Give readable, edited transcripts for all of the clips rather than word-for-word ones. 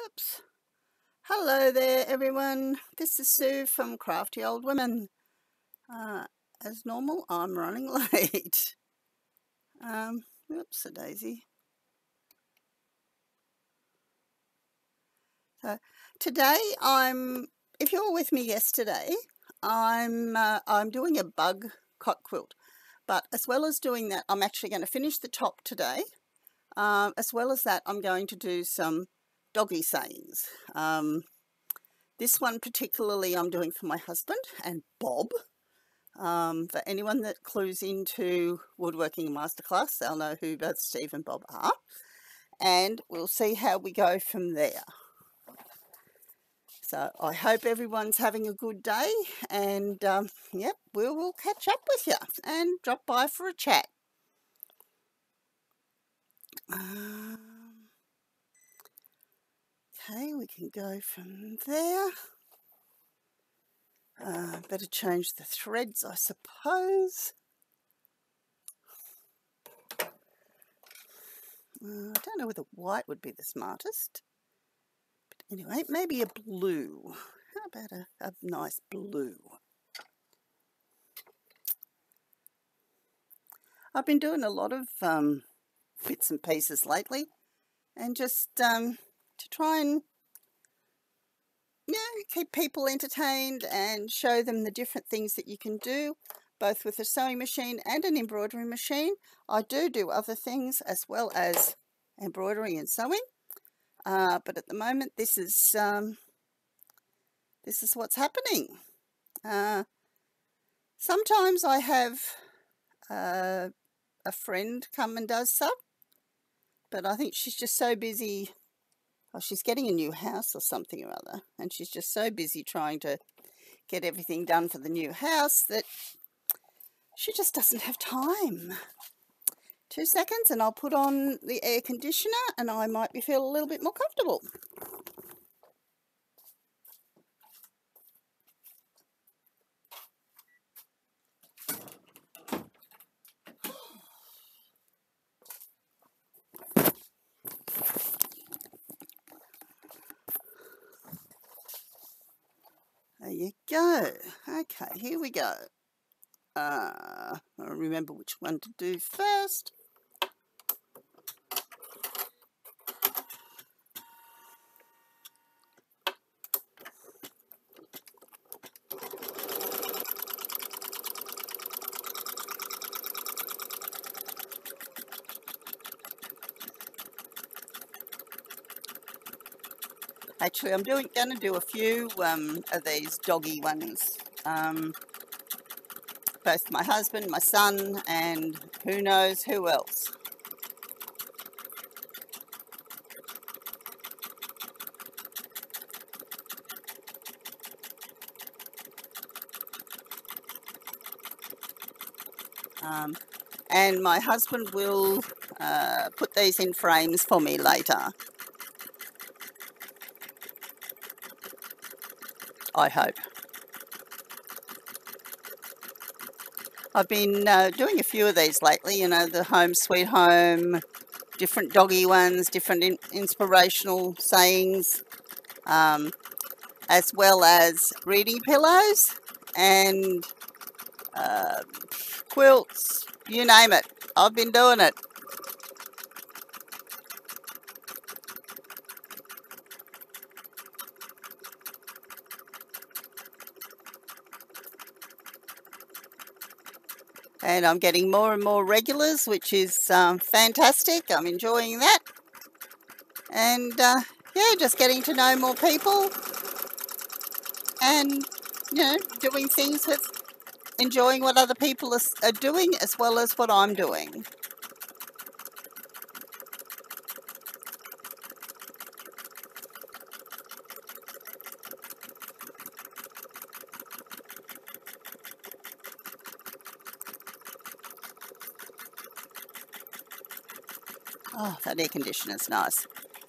Oops. Hello there, everyone. This is Sue from Crafty Old Women. As normal, I'm running late. Oops, a daisy. So today, if you were with me yesterday, I'm doing a bug cot quilt. But as well as doing that, I'm actually going to finish the top today. As well as that, I'm going to do some doggy sayings. This one particularly I'm doing for my husband and Bob. For anyone that clues into Woodworking Masterclass, they'll know who both Steve and Bob are. And we'll see how we go from there. So I hope everyone's having a good day. And, yep, we will catch up with you and drop by for a chat. Okay, we can go from there. Better change the threads, I suppose. I don't know whether white would be the smartest. But anyway, maybe a blue. How about a nice blue? I've been doing a lot of bits and pieces lately, and just to try and keep people entertained and show them the different things that you can do, both with a sewing machine and an embroidery machine. I do other things as well as embroidery and sewing, but at the moment this is what's happening. Sometimes I have a friend come and does some, but I think she's just so busy. Oh, she's getting a new house or something or other, and she's just so busy trying to get everything done for the new house that she just doesn't have time. 2 seconds and I'll put on the air conditioner and I might feel a little bit more comfortable. There you go. Okay, here we go. I'll remember which one to do first. Actually, I'm going to do a few of these doggy ones. Both my husband, my son, and who knows who else. And my husband will put these in frames for me later. I hope. I've been doing a few of these lately, the Home Sweet Home, different doggy ones, different inspirational sayings, as well as reading pillows and quilts, you name it. I've been doing it. And I'm getting more and more regulars, which is fantastic. I'm enjoying that. And yeah, just getting to know more people and, doing things with enjoying what other people are doing as well as what I'm doing. Oh, that air conditioner's nice.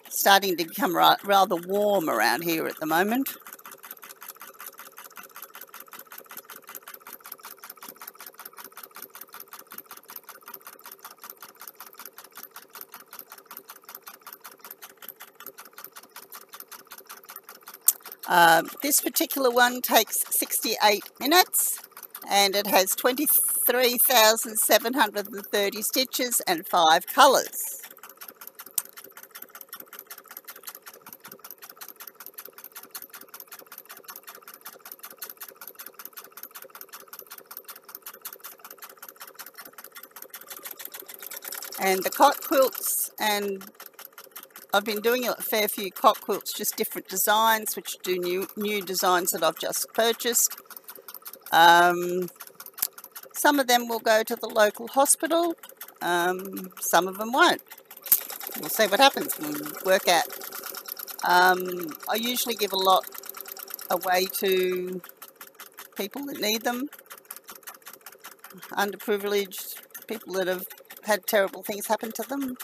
Starting to become rather warm around here at the moment. This particular one takes 68 minutes and it has 23,730 stitches and 5 colours. And the cot quilts, and I've been doing a fair few cot quilts, just different designs, which do new designs that I've just purchased. Some of them will go to the local hospital, some of them won't. We'll see what happens. We'll work out. I usually give a lot away to people that need them, underprivileged people that have had terrible things happen to them.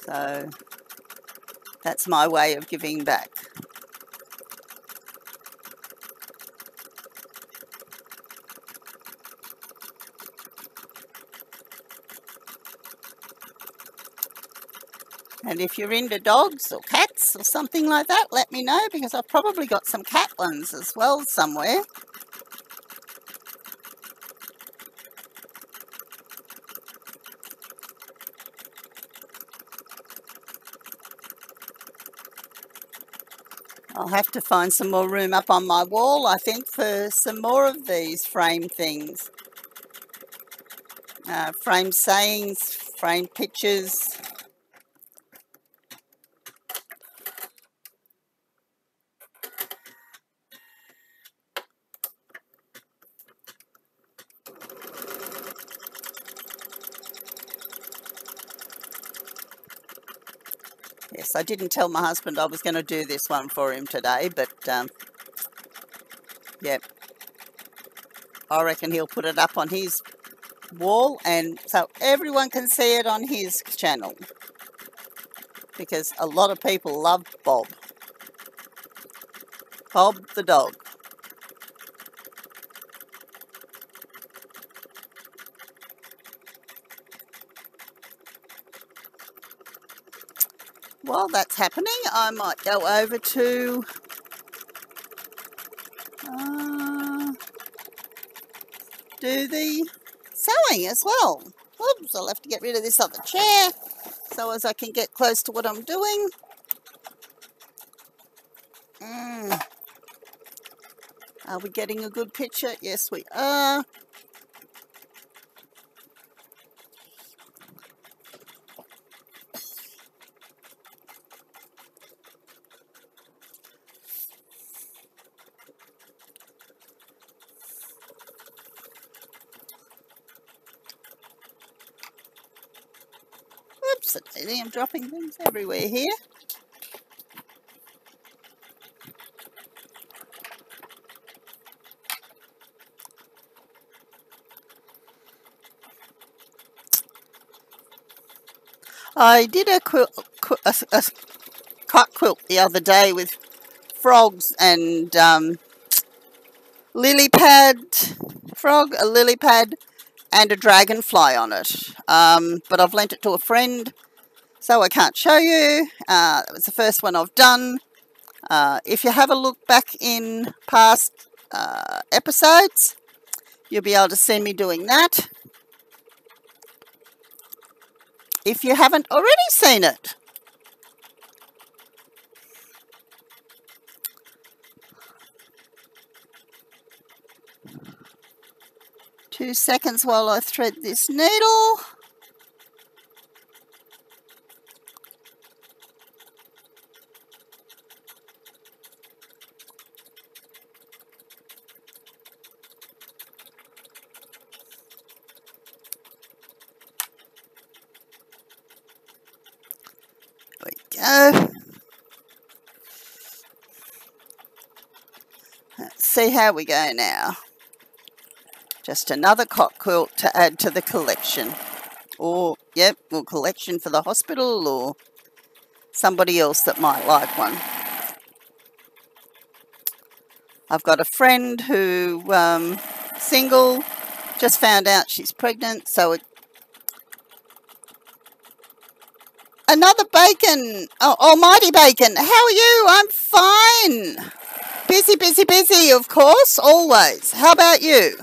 So that's my way of giving back. And if you're into dogs or cats or something like that, let me know, because I've probably got some cat ones as well somewhere. I'll have to find some more room up on my wall, I think, for some more of these frame things. Frame sayings, frame pictures. Yes, I didn't tell my husband I was going to do this one for him today, but yeah, I reckon he'll put it up on his wall, and so everyone can see it on his channel, because a lot of people love Bob the dog. While that's happening, I might go over to do the sewing as well. Oops, I'll have to get rid of this other chair so as I can get close to what I'm doing. Are we getting a good picture? Yes, we are. Oops, I'm dropping things everywhere here. I did a cot quilt the other day with frogs and lily pad frog, a lily pad, and a dragonfly on it. But I've lent it to a friend, so I can't show you. That was the first one I've done. If you have a look back in past episodes, you'll be able to see me doing that, if you haven't already seen it. Two seconds while I thread this needle. There we go. Let's see how we go now. Just another cot quilt to add to the collection. Or, yep, or collection for the hospital or somebody else that might like one. I've got a friend who, single, just found out she's pregnant, so another bacon. Oh, almighty bacon. How are you? I'm fine. Busy, busy, busy, of course, always. How about you?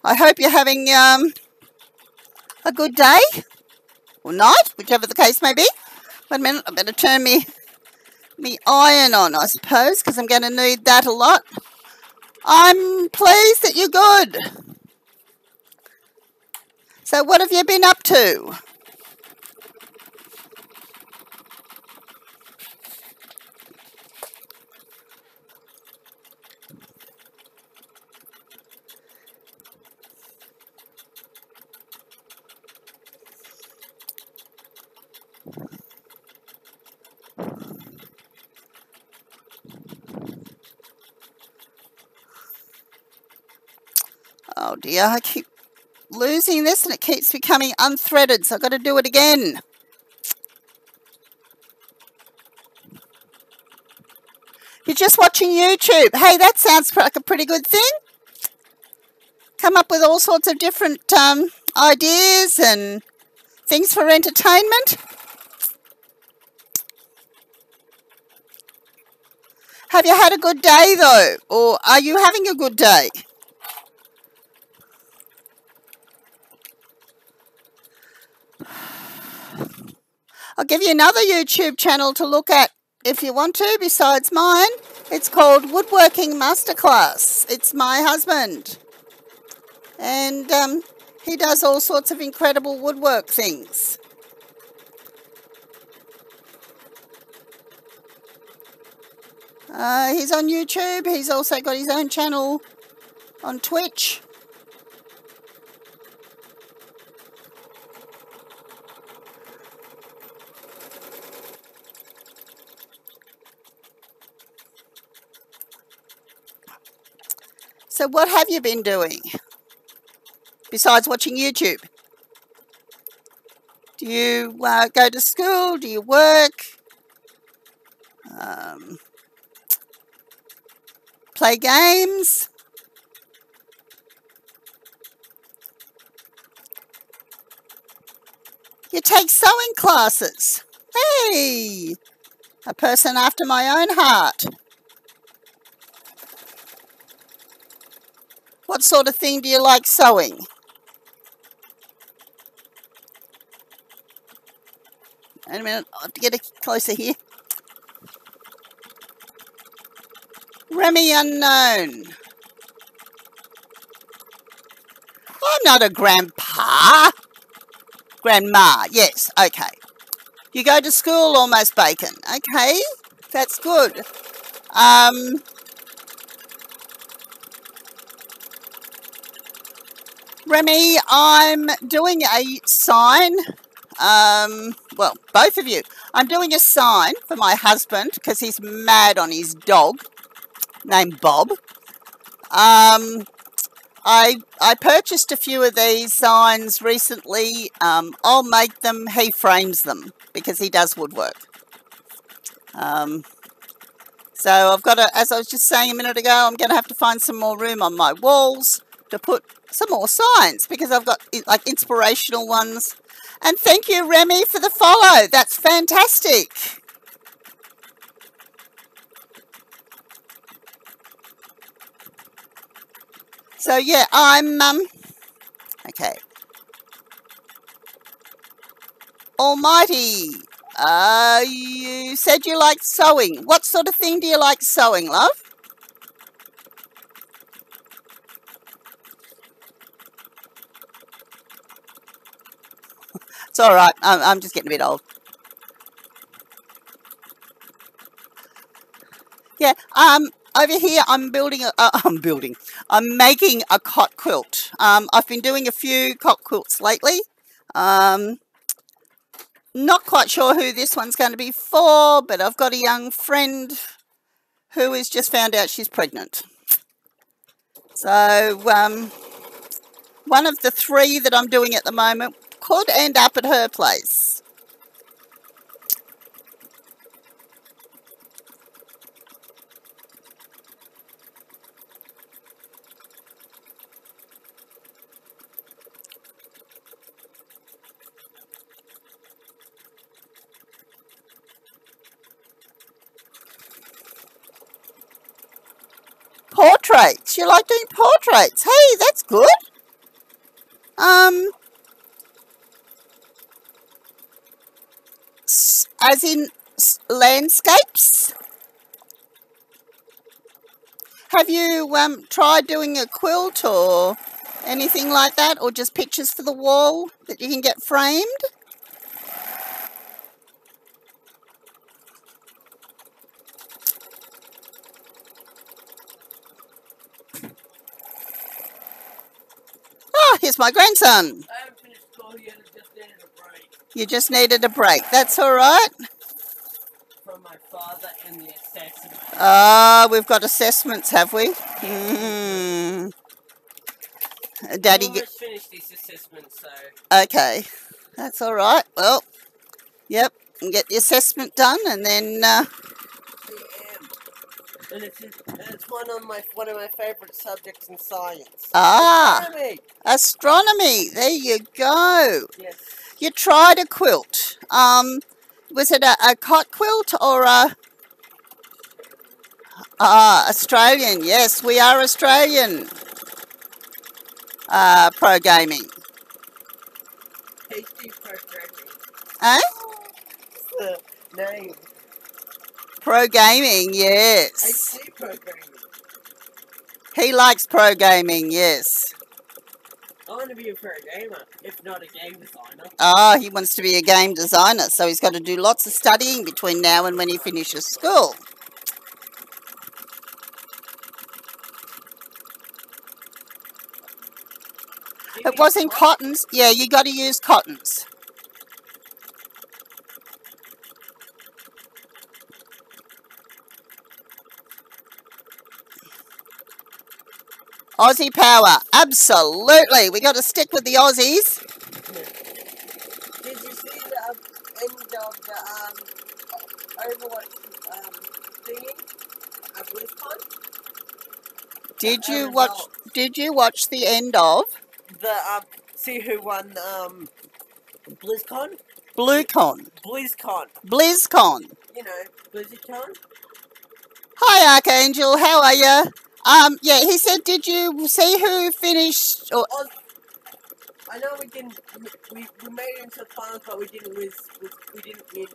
I hope you're having a good day or night, whichever the case may be. Wait a minute, I better turn me iron on, I suppose, because I'm going to need that a lot. I'm pleased that you're good. So what have you been up to? Oh dear, I keep losing this and it keeps becoming unthreaded, so I've got to do it again. You're just watching YouTube. Hey, that sounds like a pretty good thing. Come up with all sorts of different ideas and things for entertainment. Have you had a good day though? Or are you having a good day? I'll give you another YouTube channel to look at if you want to, besides mine. It's called Woodworking Masterclass. It's my husband. And he does all sorts of incredible woodwork things. He's on YouTube. He's also got his own channel on Twitch. So what have you been doing besides watching YouTube? Do you go to school? Do you work? Play games? You take sewing classes. Hey, a person after my own heart. What sort of thing do you like sewing? Wait a minute, I'll have to get it closer here. Remy Unknown. I'm not a grandpa. Grandma, yes, okay. You go to school almost bacon. Okay, that's good. Remy, I'm doing a sign. Well, both of you. I'm doing a sign for my husband because he's mad on his dog named Bob. I purchased a few of these signs recently. I'll make them. He frames them because he does woodwork. So I've got to, as I was just saying a minute ago, I'm going to have to find some more room on my walls to put some more signs because I've got like inspirational ones. And thank you, Remy, for the follow. That's fantastic. So yeah, I'm okay. Almighty, you said you like sewing. What sort of thing do you like sewing, love? It's all right. I'm just getting a bit old. Yeah. Over here, I'm making a cot quilt. I've been doing a few cot quilts lately. Not quite sure who this one's going to be for, but I've got a young friend who has just found out she's pregnant. So one of the three that I'm doing at the moment could end up at her place. portraits. You like doing portraits. Hey, that's good. As in landscapes. Have you tried doing a quilt or anything like that, or just pictures for the wall that you can get framed? Oh, here's my grandson. I haven't finished school yet, I just needed a break. You just needed a break. That's all right. From my father and the assessment. Ah, we've got assessments, have we? Daddy. I almost finished these assessments, so. Okay, that's all right. Well, yep, and get the assessment done, and then. And it's one of my favourite subjects in science. Ah, astronomy. Astronomy. There you go. Yes. You tried a quilt. Was it a cot quilt or a? Australian. Yes, we are Australian. Pro gaming. HD programming. Eh? The name. Pro gaming. Yes. HD programming. He likes pro gaming. Yes. I want to be a pro gamer, if not a game designer. Ah, he wants to be a game designer, so he's got to do lots of studying between now and when he finishes school. It wasn't cottons. Yeah, you got to use cottons. Aussie power. Absolutely. We got to stick with the Aussies. Did you see the end of the Overwatch thingy at BlizzCon? Did you watch the end of the see who won BlizzCon? BlueCon? BlizzCon. You know, BlizzCon. Hi Archangel, how are you? Yeah, he said, did you see who finished? Or I know we didn't. We made it into the finals, but we didn't win. We didn't win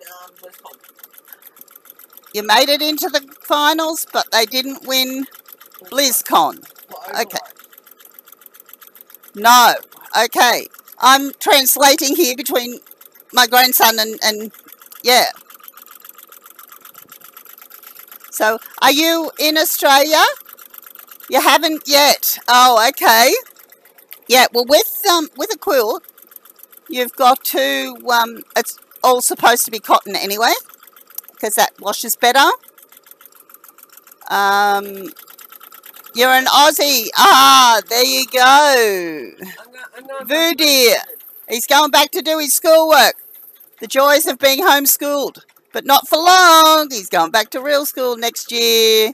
BlizzCon. You made it into the finals, but they didn't win BlizzCon. Okay. No. Okay. I'm translating here between my grandson and yeah. So, are you in Australia? You haven't yet. Oh, okay. Yeah, well, with a quilt, you've got to, it's all supposed to be cotton anyway, because that washes better. You're an Aussie. Ah, there you go. Voodoo. He's going back to do his schoolwork. The joys of being homeschooled. But not for long. He's going back to real school next year.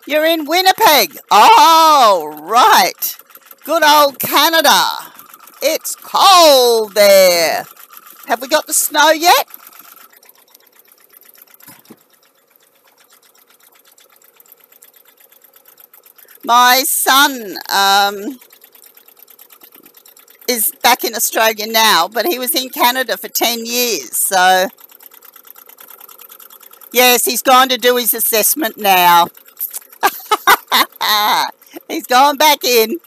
You're in Winnipeg. Oh, right. Good old Canada. It's cold there. Have we got the snow yet? My son is back in Australia now, but he was in Canada for 10 years. So, yes, he's gone to do his assessment now. He's gone back in.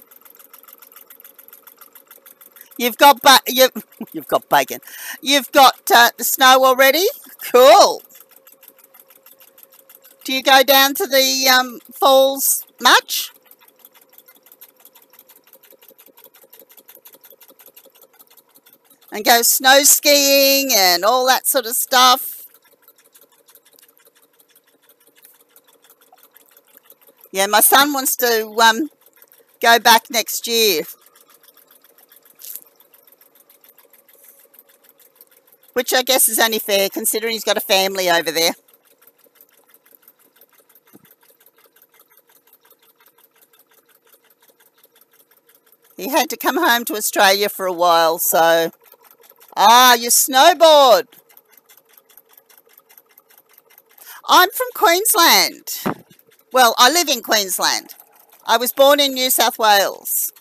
You've got you've got bacon. You've got the snow already. Cool. Do you go down to the falls much? And go snow skiing and all that sort of stuff? Yeah, my son wants to go back next year. Which I guess is only fair, considering he's got a family over there. He had to come home to Australia for a while, so... Ah, you snowboard. I'm from Queensland. Well, I live in Queensland. I was born in New South Wales.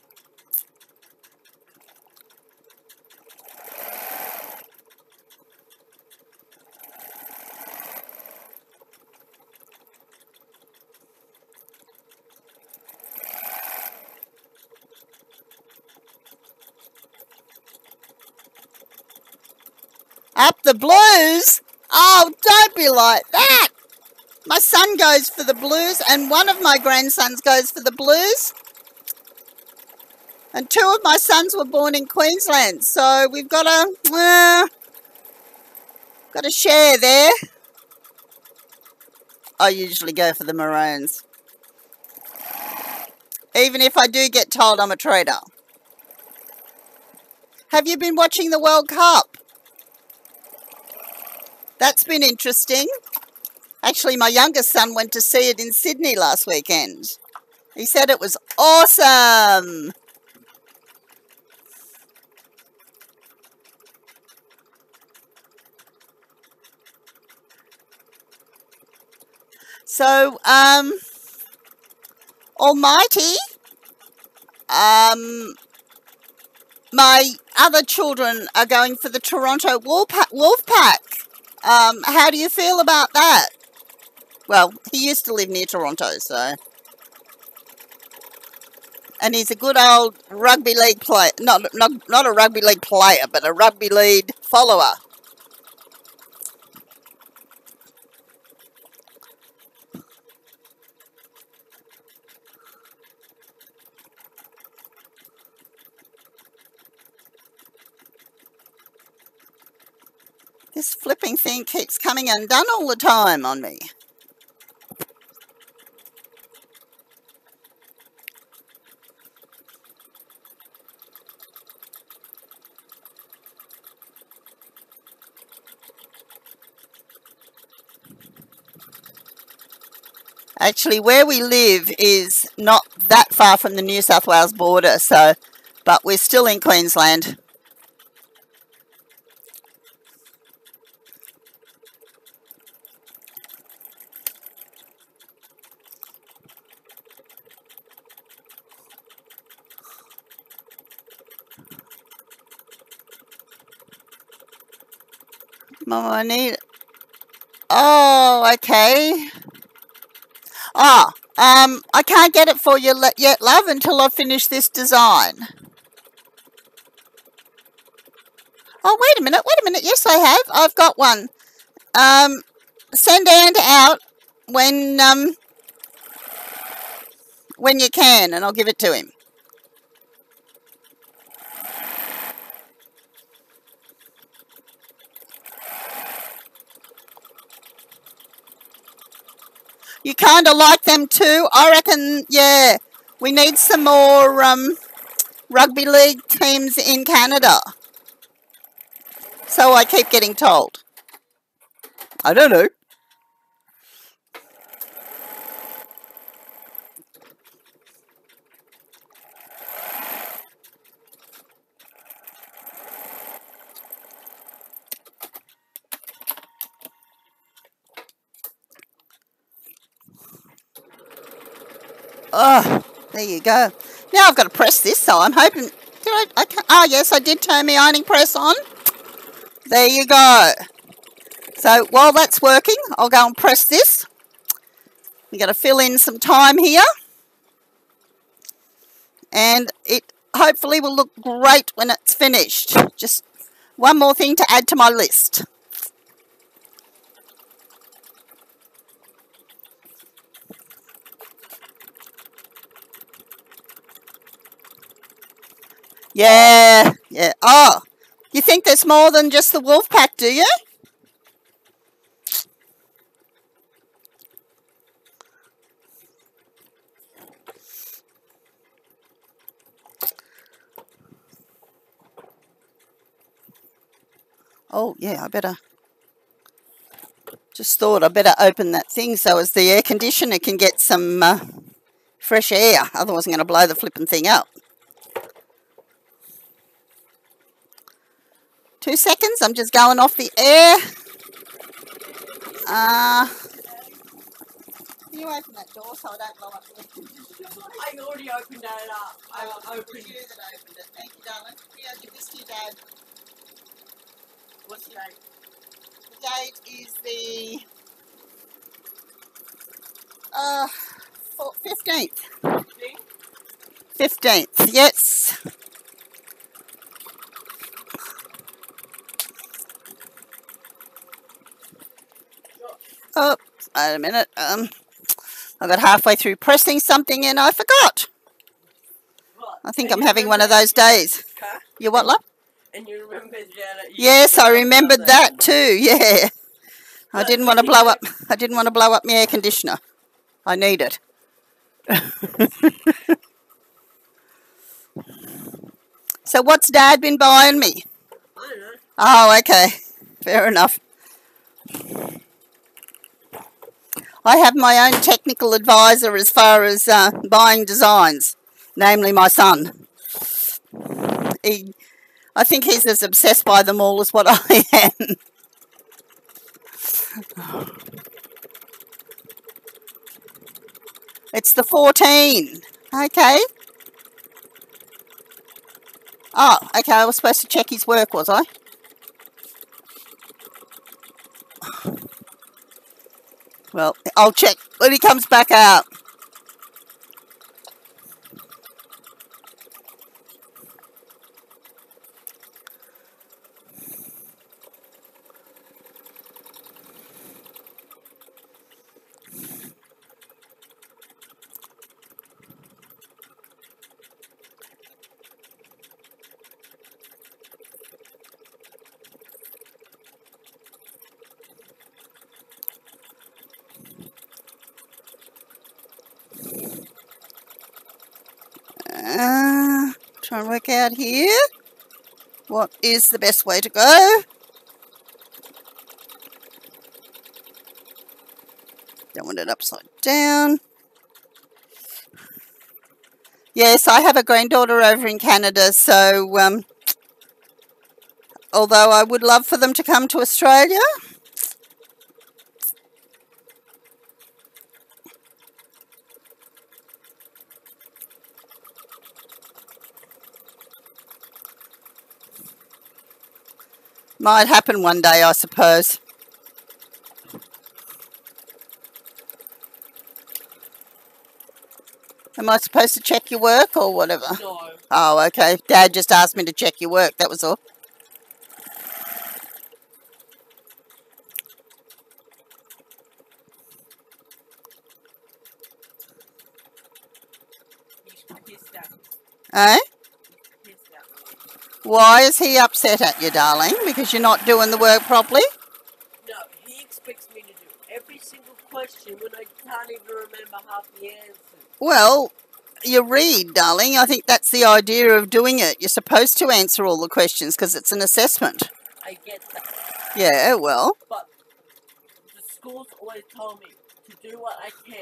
Up the blues? Oh, don't be like that. My son goes for the blues and one of my grandsons goes for the blues. And two of my sons were born in Queensland, so we've got a share there. I usually go for the maroons, even if I do get told I'm a traitor. Have you been watching the World Cup? That's been interesting. Actually, my youngest son went to see it in Sydney last weekend. He said it was awesome. So, Almighty, my other children are going for the Toronto Wolfpack. How do you feel about that? Well, he used to live near Toronto, so. And he's a good old rugby league player. Not a rugby league player, but a rugby league follower. This flipping thing keeps coming undone all the time on me. Actually, where we live is not that far from the New South Wales border, so, but we're still in Queensland. Mama, I need... Oh, okay. Oh, I can't get it for you yet, love, until I finish this design. Oh, wait a minute. Yes, I have. I've got one. Send Ant out when you can, and I'll give it to him. You kind of like them too? I reckon, yeah. We need some more rugby league teams in Canada. So I keep getting told. I don't know. Oh, there you go. Now I've got to press this, so I'm hoping... yes, I did turn my ironing press on. There you go. So while that's working, I'll go and press this. We've got to fill in some time here. And it hopefully will look great when it's finished. Just one more thing to add to my list. Yeah. Oh, you think there's more than just the wolf pack, do you? Oh, yeah, I better... Just thought I better open that thing so as the air conditioner can get some fresh air. Otherwise I'm going to blow the flipping thing up. 2 seconds, I'm just going off the air. Can you open that door so I don't blow up the I already opened that up. I It was opened. you that opened it. Thank you, darling. Here, give this to your dad. What's the date? The date is the 15th. 15th, yes. Oh, wait a minute. I got halfway through pressing something and I forgot. What? I think And I'm you having one of remember those days. Huh? You what, love? And you remember Janet? Yes, I remembered that too. Yeah. I didn't want to blow up. I didn't want to blow up my air conditioner. I need it. So what's Dad been buying me? I don't know. Oh, okay. Fair enough. I have my own technical advisor as far as buying designs, namely my son. I think he's as obsessed by them all as what I am. It's the 14. Okay. Oh, okay. I was supposed to check his work, was I? Well, I'll check when he comes back out. Try and work out here. What is the best way to go? Don't want it upside down. Yes, I have a granddaughter over in Canada, so although I would love for them to come to Australia, might happen one day, I suppose. Am I supposed to check your work or whatever? No. Oh, okay. Dad just asked me to check your work, that was all. He's pissed at me. Eh? He's pissed at me. Why is he upset at you, darling? Because you're not doing the work properly? No, he expects me to do every single question when I can't even remember half the answers. Well, you read, darling. I think that's the idea of doing it. You're supposed to answer all the questions because it's an assessment. I get that. Yeah, well, But the school's always told me to do what I can.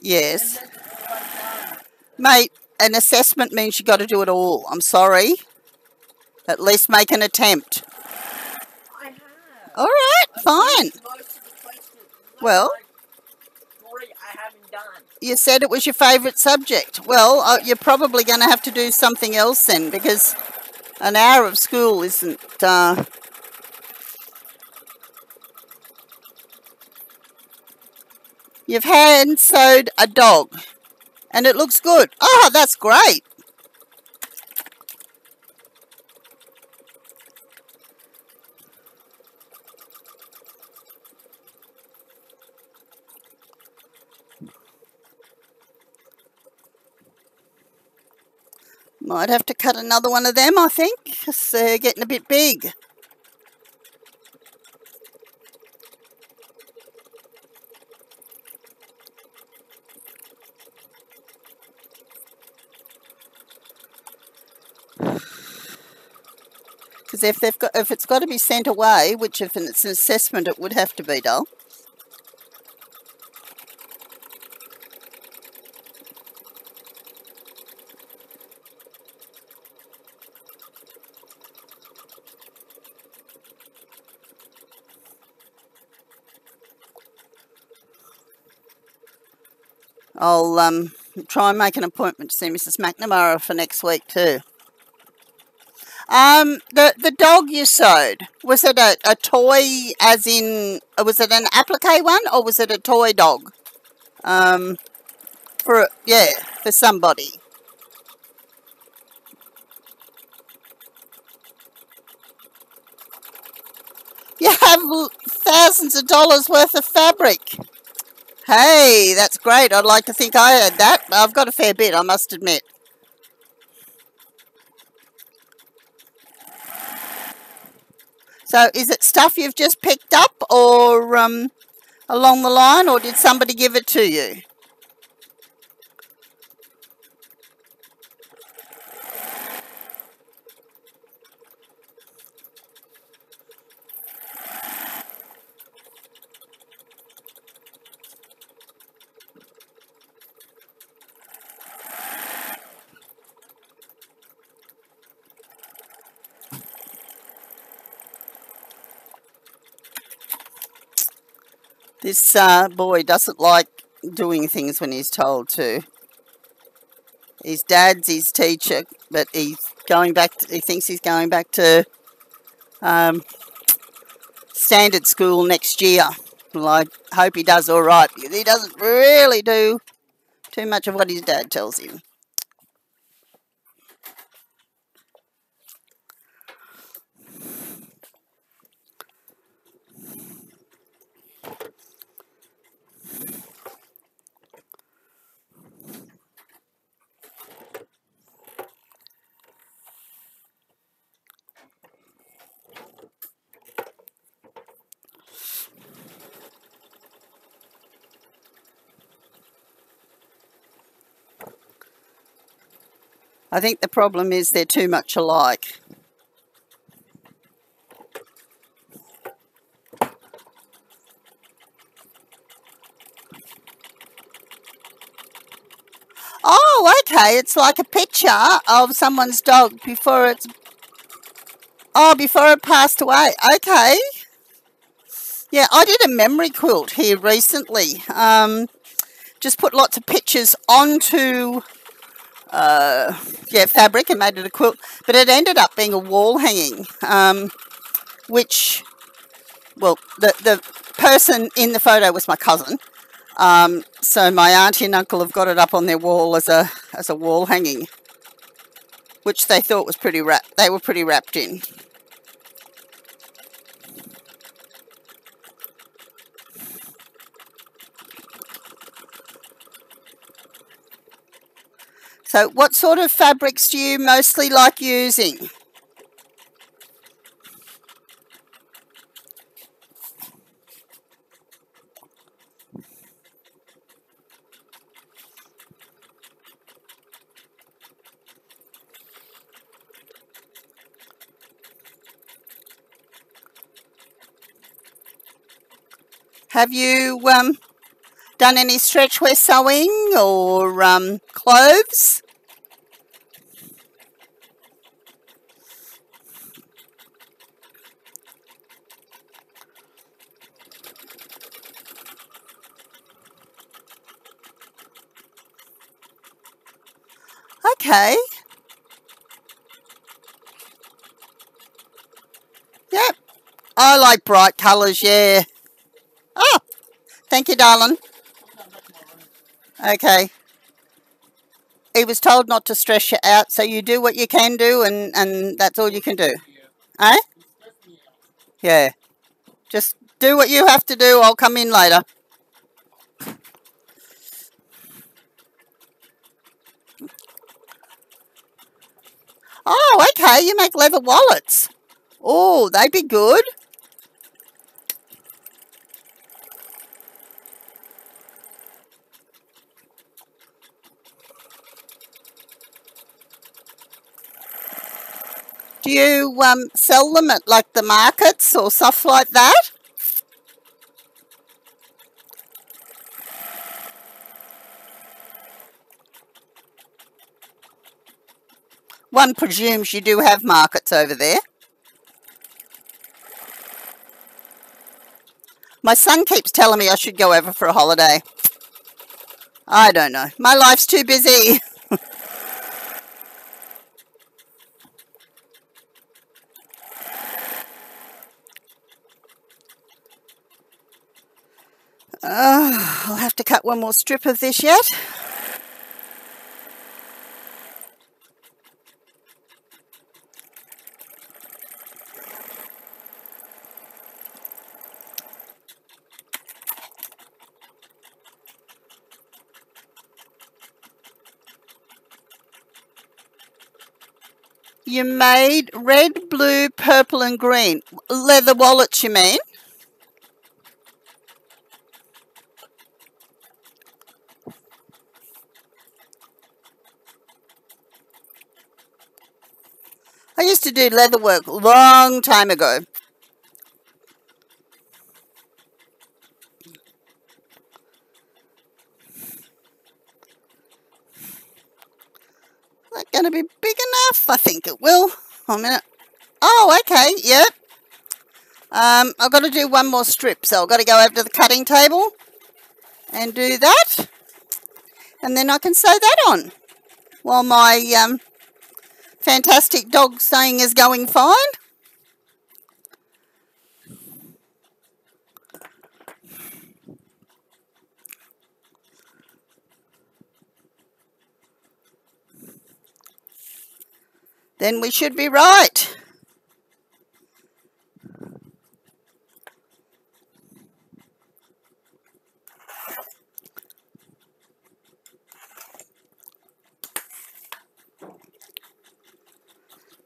yes. And that's all I've done. Mate, an assessment means you got to do it all. I'm sorry. At least make an attempt. I have. All right, I've fine. finished most of the questions. Well, like 3 I haven't done. you said it was your favourite subject. Well, you're probably going to have to do something else then because an hour of school isn't... You've hand-sewed a dog and it looks good. Oh, that's great. Might have to cut another one of them, I think, because they're getting a bit big. Because if it's got to be sent away, which if it's an assessment it would have to be, doll. I'll try and make an appointment to see Mrs. McNamara for next week too. The dog you sewed, was it a toy, as in, was it an applique one, or was it a toy dog? For somebody. You have thousands of dollars worth of fabric. Hey, that's great. I'd like to think I had that. I've got a fair bit, I must admit. So is it stuff you've just picked up, or along the line, or did somebody give it to you? This boy doesn't like doing things when he's told to. His dad's his teacher, but he's going back. He thinks he's going back to standard school next year. Well, I hope he does all right, because he doesn't really do too much of what his dad tells him. I think the problem is they're too much alike. Oh, okay. It's like a picture of someone's dog before it passed away. Okay. Yeah, I did a memory quilt here recently. Just put lots of pictures onto fabric and made it a quilt, but it ended up being a wall hanging, which, well, the person in the photo was my cousin, so my auntie and uncle have got it up on their wall as a wall hanging, which they thought was pretty they were pretty wrapped in. So what sort of fabrics do you mostly like using? Have you done any stretch wear sewing or clothes? Okay. Yep. I like bright colours, yeah. Oh, thank you, darling. Okay. He was told not to stress you out, so you do what you can do, and that's all you can do. Eh? Yeah. Just do what you have to do. I'll come in later. Oh, okay. You make leather wallets. Oh, they'd be good. Do you sell them at like the markets or stuff like that? One presumes you do have markets over there. My son keeps telling me I should go over for a holiday. I don't know. My life's too busy. I'll have to cut one more strip of this yet. You made red, blue, purple and green. Leather wallets, you mean? I used to do leather work a long time ago. Is that going to be big enough? I think it will. A minute. Oh, okay. Yep. I've got to do one more strip, so I've got to go over to the cutting table and do that. And then I can sew that on while my fantastic dog sewing is going fine. Then we should be right.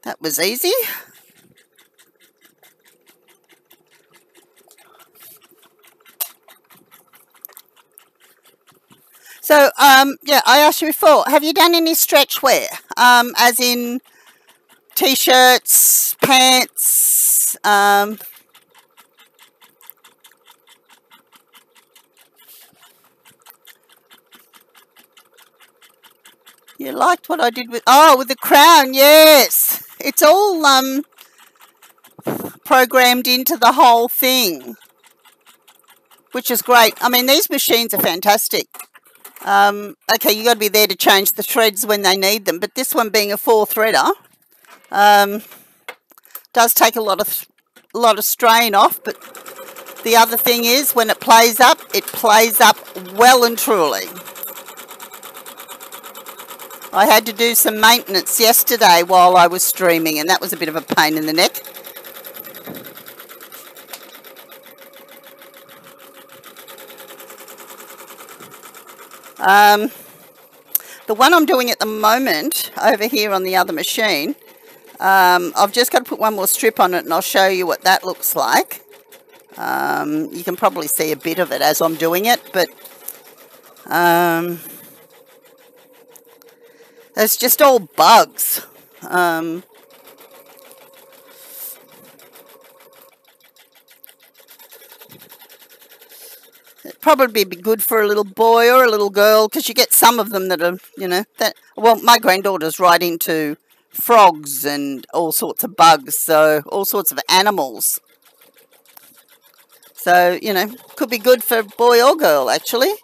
That was easy. So, yeah, I asked you before, have you done any stretch wear? As in t-shirts, pants, you liked what I did with, with the crown, yes. It's all programmed into the whole thing, which is great. I mean, these machines are fantastic. Okay, you got to be there to change the threads when they need them, but this one being a 4-threader does take a lot of strain off. But the other thing is, when it plays up well and truly. I had to do some maintenance yesterday while I was streaming, and that was a bit of a pain in the neck. The one I'm doing at the moment over here on the other machine, I've just got to put one more strip on it, and I'll show you what that looks like. You can probably see a bit of it as I'm doing it, but it's just all bugs. It'd probably be good for a little boy or a little girl, because you get some of them that are, well, my granddaughter's right into frogs and all sorts of bugs, so all sorts of animals. So, could be good for boy or girl, actually.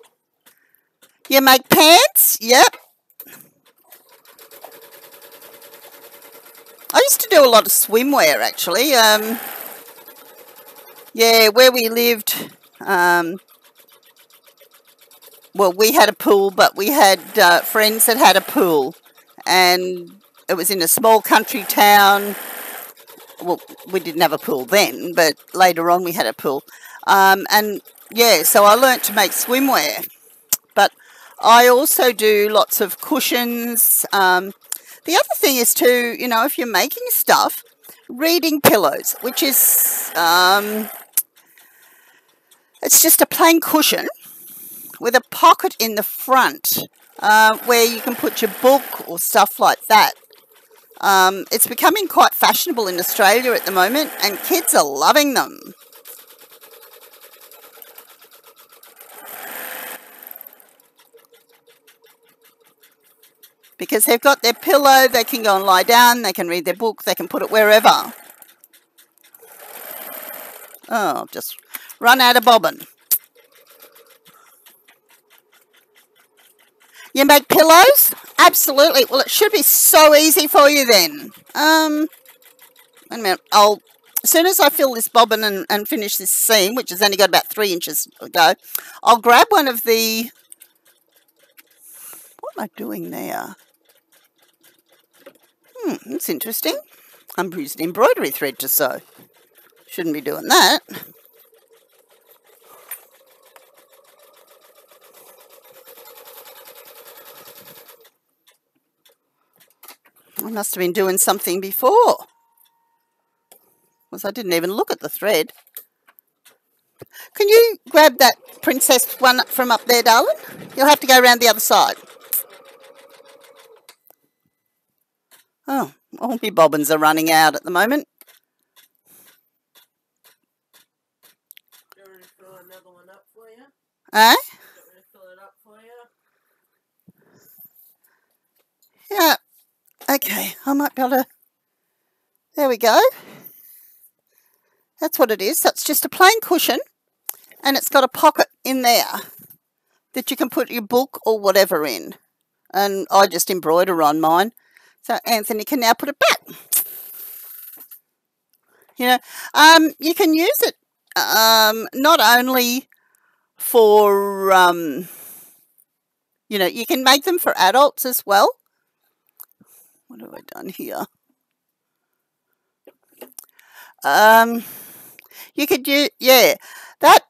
You make pants? Yep. I used to do a lot of swimwear, actually. Yeah, where we lived, well, we had a pool, but we had friends that had a pool, and it was in a small country town. Well, we didn't have a pool then, but later on we had a pool. And yeah, so I learnt to make swimwear, but I also do lots of cushions. The other thing is too, if you're making stuff, reading pillows, which is, it's just a plain cushion with a pocket in the front where you can put your book or stuff like that. It's becoming quite fashionable in Australia at the moment, and kids are loving them. Because they've got their pillow, they can go and lie down, they can read their book, they can put it wherever. Oh, I've just run out of bobbin. You make pillows? Absolutely. Well, it should be so easy for you then. Wait a minute. As soon as I fill this bobbin and finish this seam, which has only got about 3 inches to go, I'll grab one of the... What am I doing there? That's interesting. I'm using embroidery thread to sew. Shouldn't be doing that. I must have been doing something before. Because I didn't even look at the thread. Can you grab that princess one from up there, darling? You'll have to go around the other side. Oh, all my bobbins are running out at the moment. Do you want me to fill another one up for you? Eh? Do you want me to fill it up for you? Yeah. Okay, I might be able to... There we go. That's what it is. That's just a plain cushion, and it's got a pocket in there that you can put your book or whatever in. And I just embroider on mine. So Anthony can now put it back. You know, you can use it not only for, you know, you can make them for adults as well. What have I done here? You could use, yeah, that,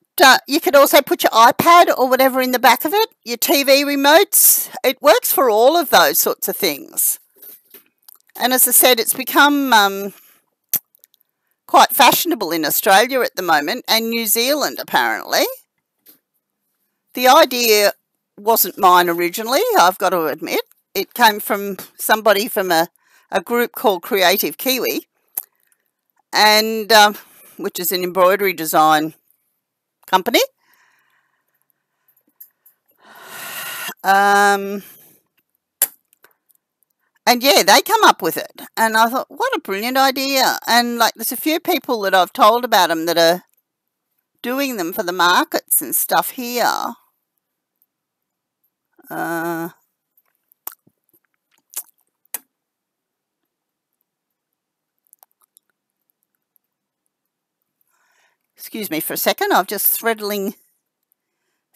you could also put your iPad or whatever in the back of it, your TV remotes. It works for all of those sorts of things. And as I said, it's become quite fashionable in Australia at the moment, and New Zealand apparently. The idea wasn't mine originally, I've got to admit. It came from somebody from a group called Creative Kiwi, and which is an embroidery design company. And yeah, they come up with it. And I thought, what a brilliant idea. And like, there's a few people that I've told about them that are doing them for the markets and stuff here. Excuse me for a second. I'm just threading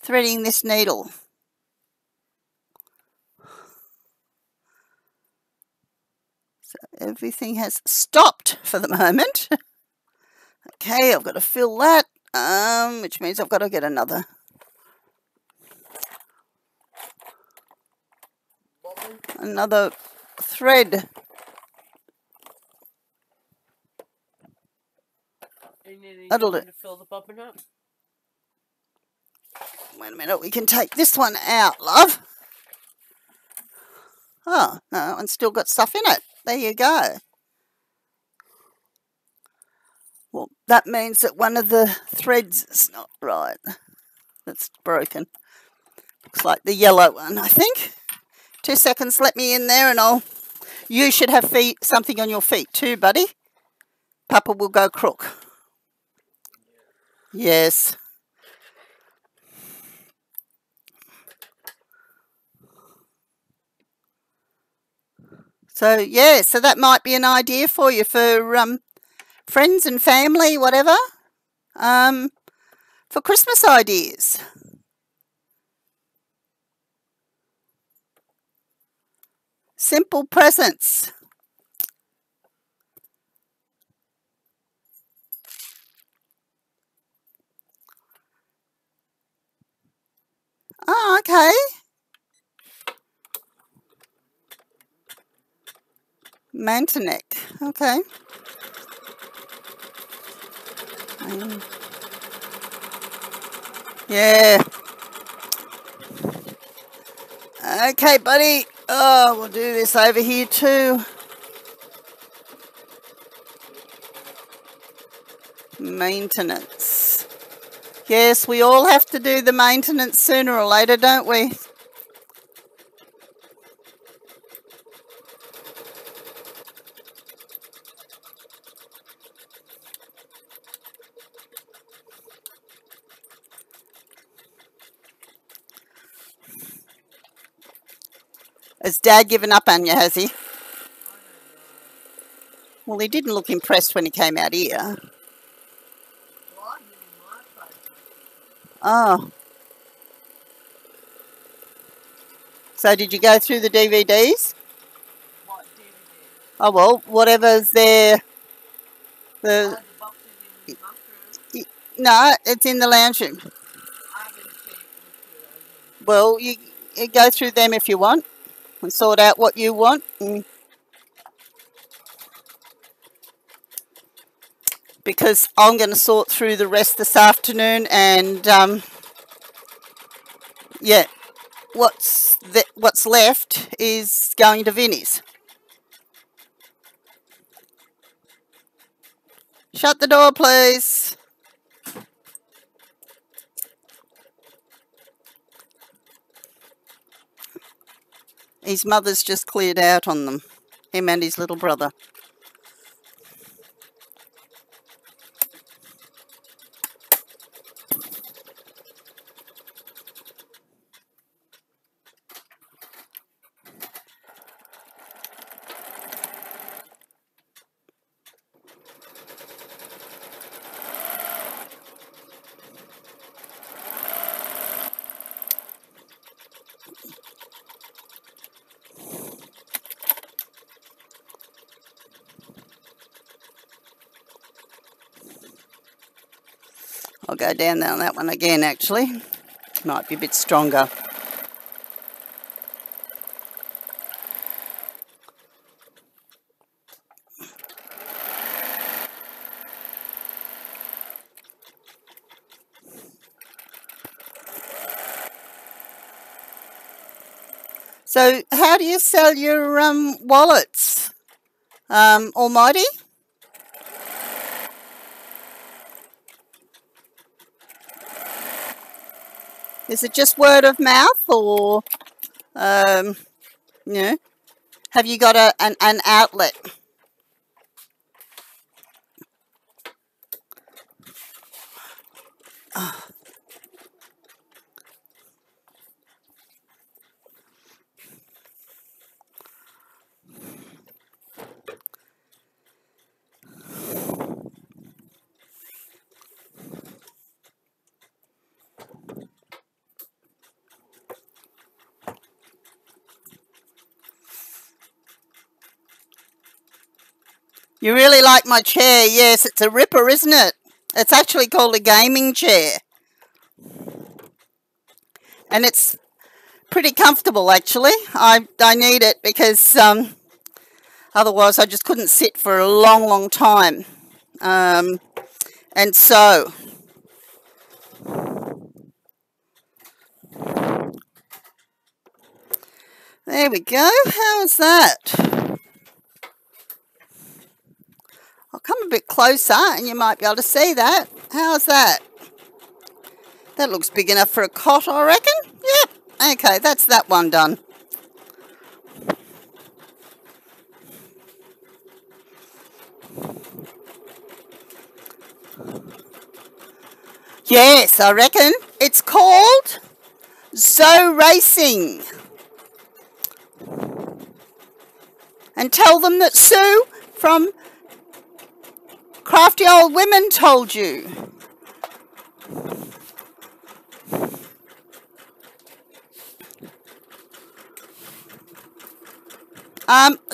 this needle. So everything has stopped for the moment. Okay, I've got to fill that, which means I've got to get another thread. That'll do. To fill the bobbin up? Wait a minute, we can take this one out, love. Oh, no, that one's still got stuff in it. There you go. Well, that means that one of the threads is not right. That's broken. Looks like the yellow one, I think. 2 seconds, let me in there and you should have something on your feet too, buddy. Papa will go crook. Yes. So, yeah, so that might be an idea for you for friends and family, whatever, for Christmas ideas. Simple presents. Oh, okay. Mantineck. Okay. Yeah. Okay, buddy. Oh, we'll do this over here too. Maintenance. Yes, we all have to do the maintenance sooner or later, don't we? Has Dad given up on you, has he? Well, he didn't look impressed when he came out here. Oh. So did you go through the DVDs? What DVD? Oh, well, whatever's there. The boxes in Mum's room. No, it's in the lounge room. I haven't looked through those. Well, you go through them if you want and sort out what you want. Because I'm going to sort through the rest this afternoon, and yeah, what's left is going to Vinnie's. Shut the door, please. His mother's just cleared out on them, him and his little brother. I'll go down on that one again, actually. Might be a bit stronger. So how do you sell your wallets, Almighty? Is it just word of mouth, or have you got an outlet? Oh. You really like my chair? Yes, it's a ripper, isn't it? It's actually called a gaming chair. And it's pretty comfortable, actually. I need it because otherwise I just couldn't sit for a long, long time. And so there we go. How's that? I'll come a bit closer and you might be able to see that. How's that? That looks big enough for a cot, I reckon. Yep. Okay, that's that one done. Yes, I reckon. It's called Zoe Racing. And tell them that Sue from Crafty Old Women told you.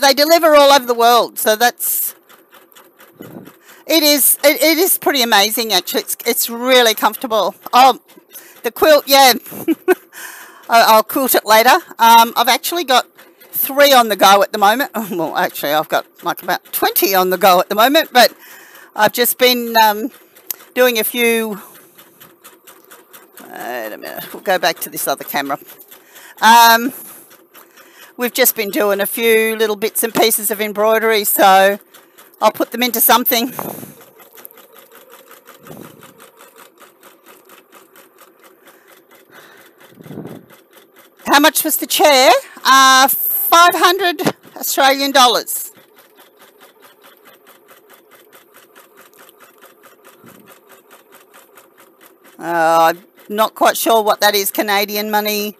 They deliver all over the world, so that's... It is pretty amazing, actually. It's really comfortable. Oh, the quilt, yeah. I'll quilt it later. I've actually got 3 on the go at the moment. Well, actually, I've got like about 20 on the go at the moment, but I've just been doing a few... Wait a minute, we'll go back to this other camera. We've just been doing a few little bits and pieces of embroidery, so I'll put them into something. How much was the chair? 500 Australian dollars. I'm not quite sure what that is Canadian money,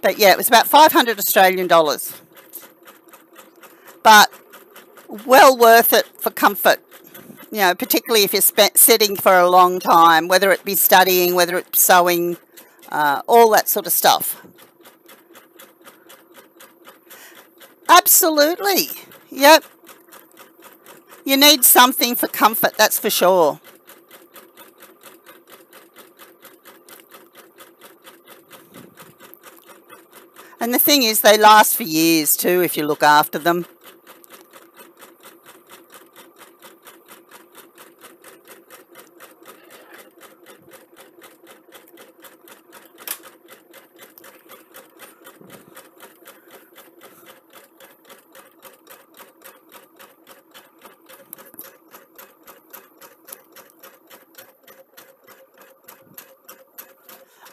but yeah, it was about 500 Australian dollars. but well worth it for comfort. You know, particularly if you're sitting for a long time, whether it be studying, whether it's sewing, all that sort of stuff. Absolutely. Yep. You need something for comfort, that's for sure. And the thing is, they last for years too if you look after them.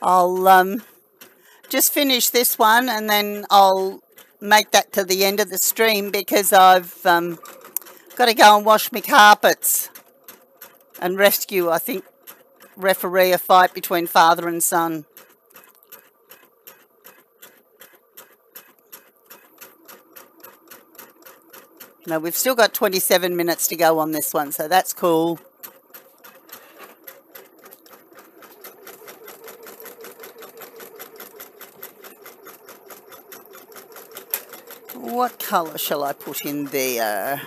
I'll just finish this one and then I'll make that to the end of the stream because I've got to go and wash my carpets and rescue, I think, referee a fight between father and son. No, we've still got 27 minutes to go on this one, so that's cool. What colour shall I put in there?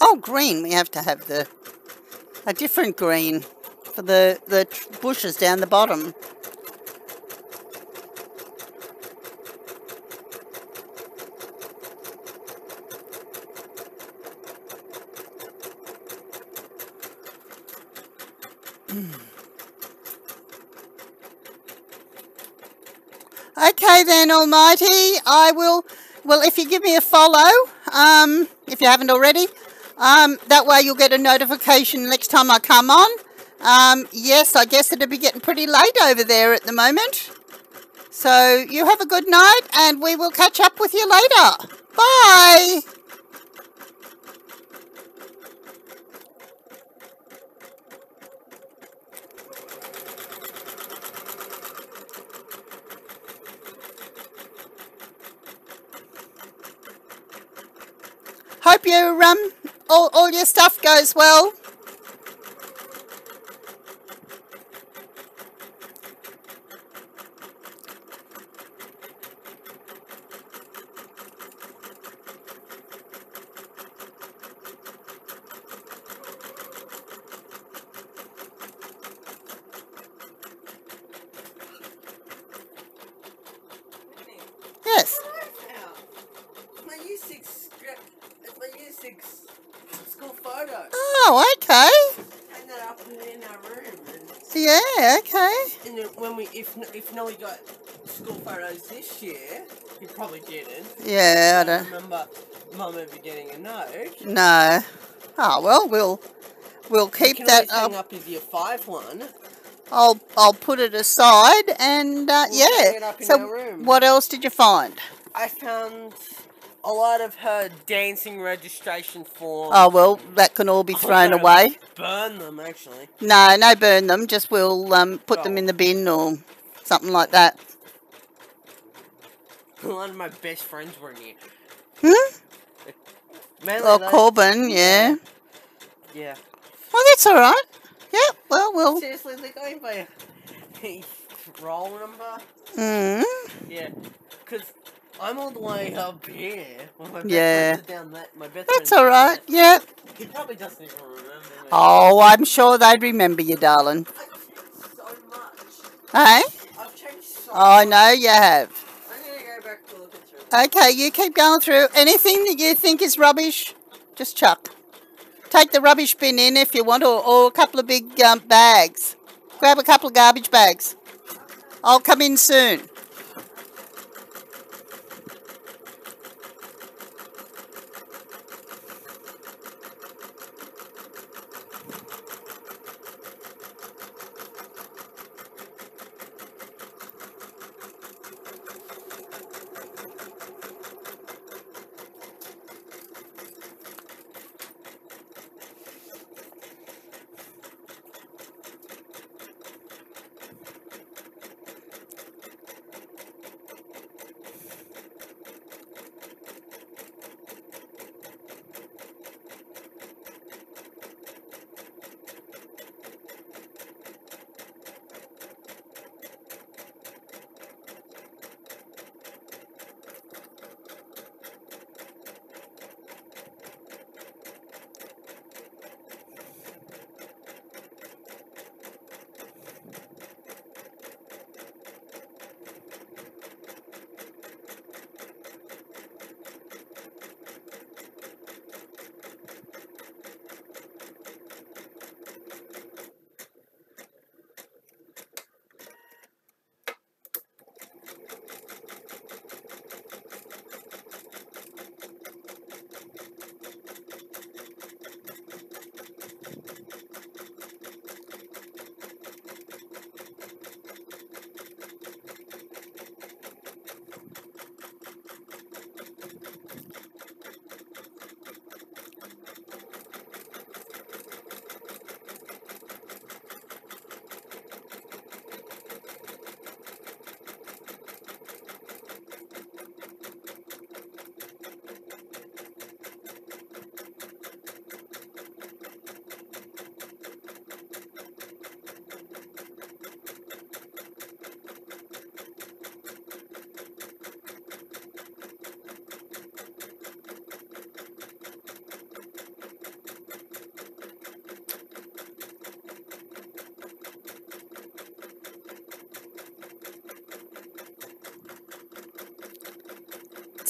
Oh, green. We have to have a different green for the bushes down the bottom. Okay then, Almighty, I will, well, if you give me a follow, if you haven't already, that way you'll get a notification next time I come on. Yes, I guess it'll be getting pretty late over there at the moment. So you have a good night and we will catch up with you later. Bye. Hope your all your stuff goes well. Yes. School photo. Oh, okay. Hang that up in our room. Yeah, okay. And then when if Nolly got school photos this year, he probably didn't. Yeah, I I don't remember Mum ever getting a note. No. Oh well, we'll keep that hang up. up as your 5 one. I'll put it aside and We'll hang yeah. it up in So our room. what else did you find? I found a lot of her dancing registration forms. Oh well, that can all be thrown away. Burn them actually. No, burn them. Just we'll put them in the bin or something like that. One of my best friends were in here. Or Corbin, yeah. Yeah. Well, that's all right. Yeah. Well, we'll. Seriously, they're going by a roll number. Yeah, because I'm all the way up here. Well, my best friends are down that. My best That's all right. Yeah. He probably doesn't even remember me. Oh, I'm sure they'd remember you, darling. I've changed so much. Hey? I've changed so I much. know you have. I'm going to go back to look at you. Okay, you keep going through. Anything that you think is rubbish, just chuck. Take the rubbish bin in if you want, or a couple of big bags. Grab a couple of garbage bags. I'll come in soon.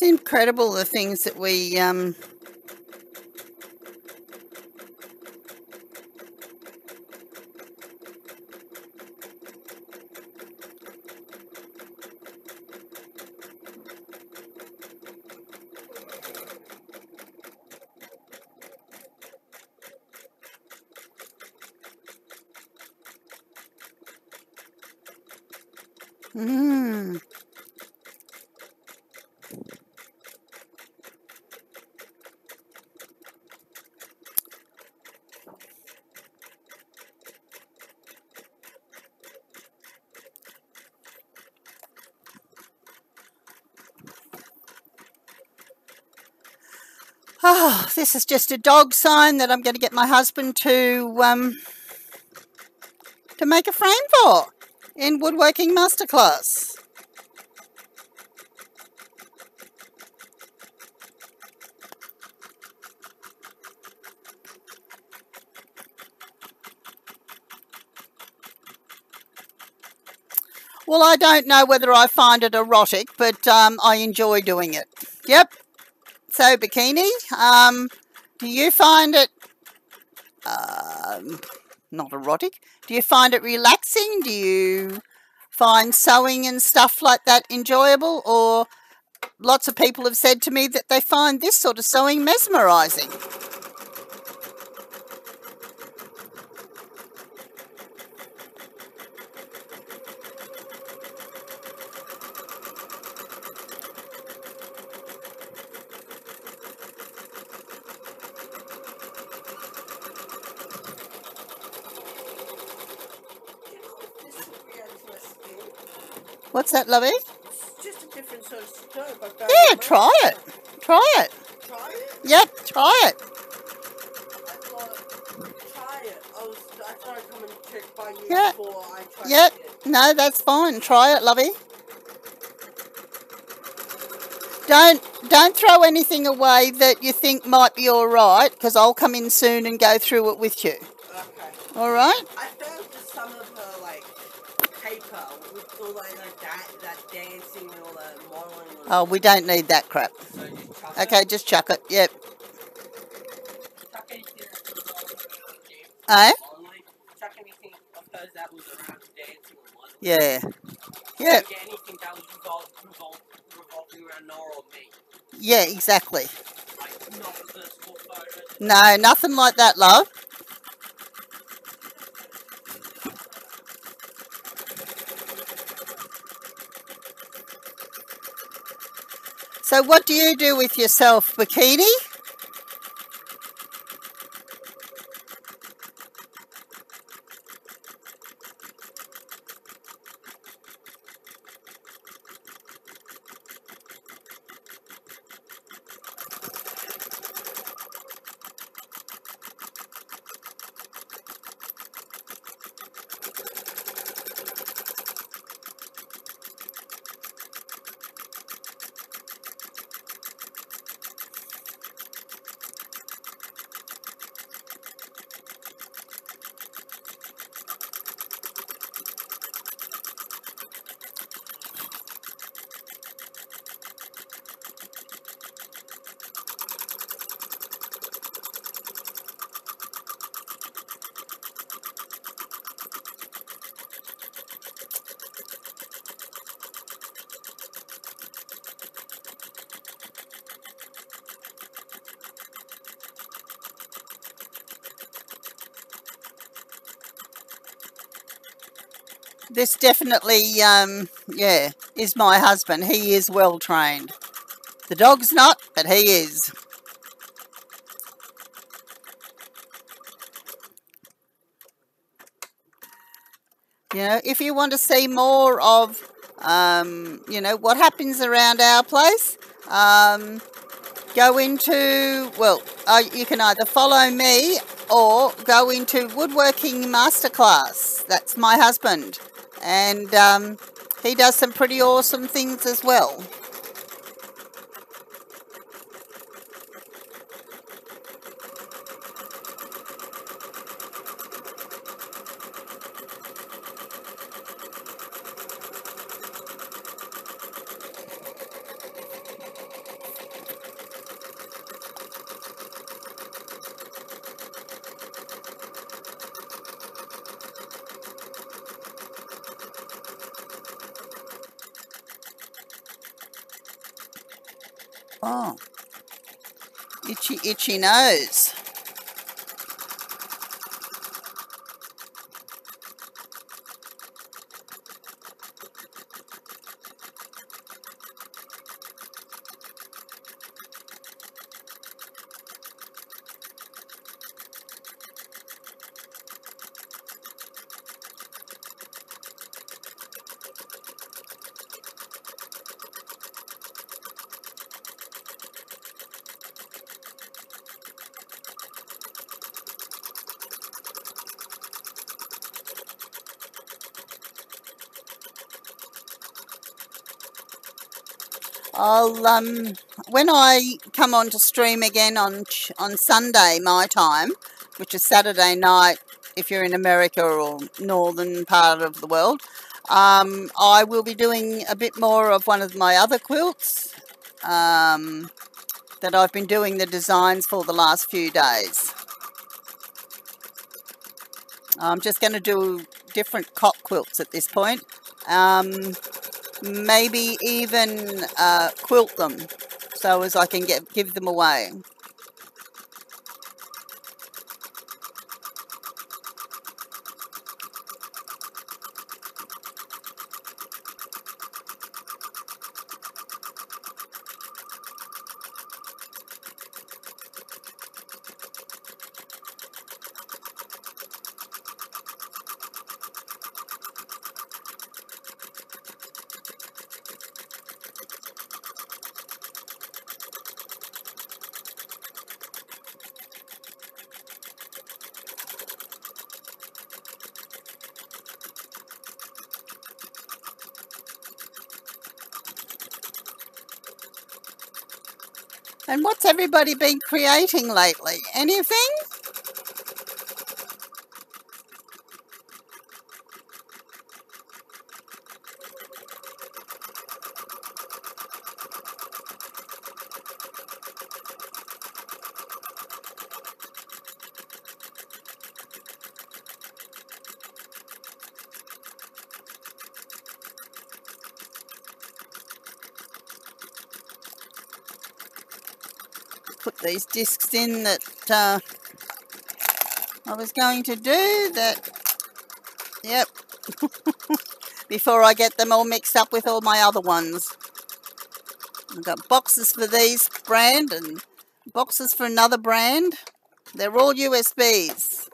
It's incredible the things that we Oh, this is just a dog sign that I'm going to get my husband to make a frame for in woodworking masterclass. Well, I don't know whether I find it erotic, but I enjoy doing it. Yep. So, Bikini, do you find it not erotic? Do you find it relaxing? Do you find sewing and stuff like that enjoyable? Or lots of people have said to me that they find this sort of sewing mesmerising. What's that, lovey? It's just a different sort of stove. Yeah, try it. Try it. Try it? Yep, try it. Try it. I thought I'd come and check by you Yeah. before I tried Yep. it. No, that's fine. Try it, lovey. Don't throw anything away that you think might be all right, because I'll come in soon and go through it with you. Okay. All right? I found some of her paper with all that dancing and all that modeling. Oh, we don't need that crap. So you chuck Okay, it? just chuck it. Yep. Chuck anything that was around Eh? modeling. Chuck anything of hers that was around dancing or modeling. Yeah. Yeah. Don't get anything that was revolving around Nora or me. Yeah, exactly. Like, not the school photos. No, nothing like that, love. So what do you do with yourself, Bikini? This definitely, yeah, is my husband. He is well trained. The dog's not, but he is. You know, if you want to see more of, you know, what happens around our place, go into, well, you can either follow me or go into Woodworking Masterclass. That's my husband. And he does some pretty awesome things as well. Oh, itchy, itchy nose. I'll when I come on to stream again on Sunday my time, which is Saturday night if you're in America or northern part of the world, I will be doing a bit more of one of my other quilts that I've been doing the designs for the last few days. I'm just going to do different cot quilts at this point. Maybe even quilt them so as I can give them away. And what's everybody been creating lately? Anything? Put these discs in that I was going to do that. Yep. Before I get them all mixed up with all my other ones. I've got boxes for these brand and boxes for another brand. They're all USBs.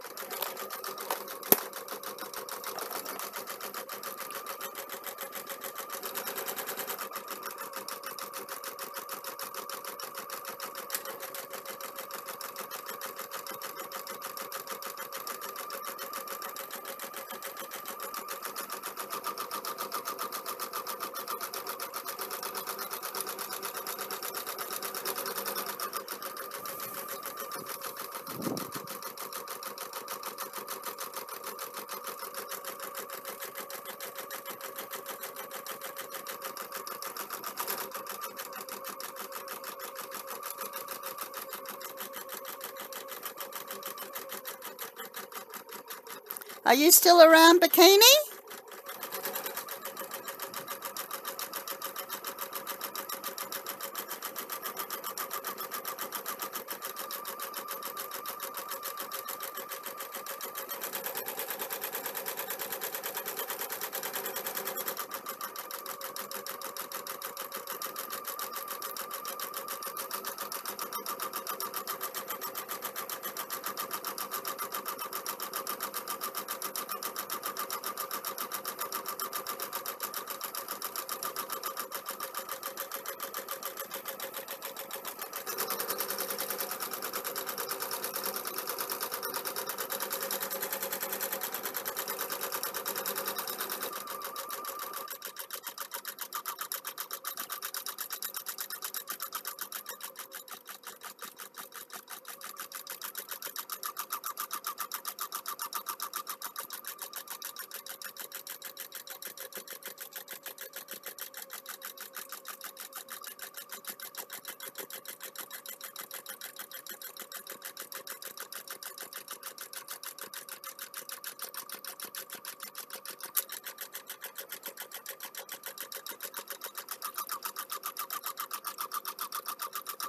Are you still around, Bikini?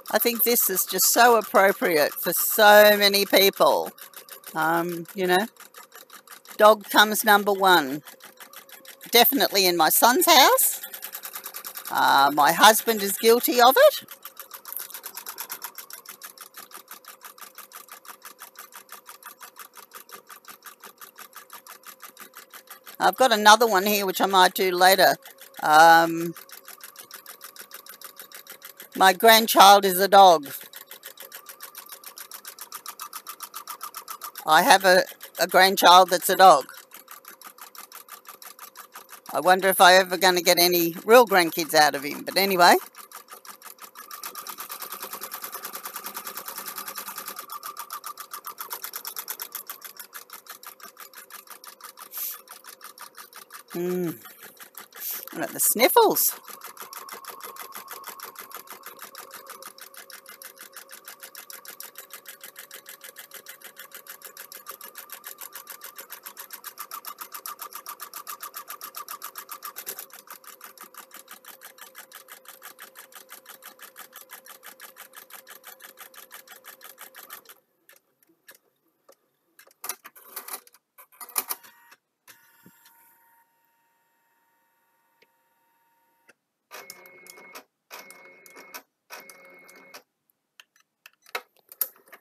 I think this is just so appropriate for so many people. You know, dog comes number one. Definitely in my son's house. My husband is guilty of it. I've got another one here which I might do later. My grandchild is a dog. I have a grandchild that's a dog. I wonder if I'm ever going to get any real grandkids out of him. But anyway. I got the sniffles.